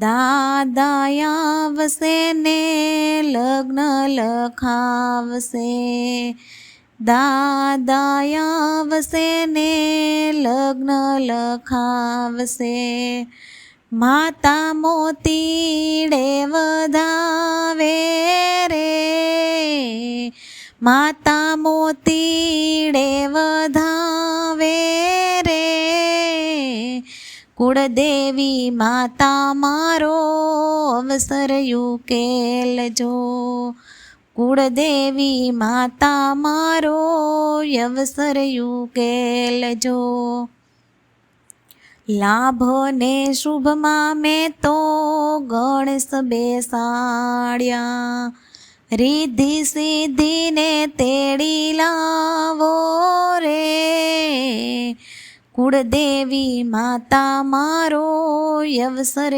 દાદા આવશે ને લગ્ન લખાવશે, દાદા આવશે ને લગ્ન લખાવશે, માતા મોતીડે વધાવે રે, માતા મોતીડે વધાવે રે, કુળદેવી માતા મારો અવસર ઉકેલજો, કુળદેવી માતા મારો અવસર ઉકેલજો. લાભ ને શુભમાં મેં તો ગણેશ બેસાડ્યા, રિદ્ધિ સિદ્ધિને તેડી લાવો રે, કુળદેવી માતા મારો અવસર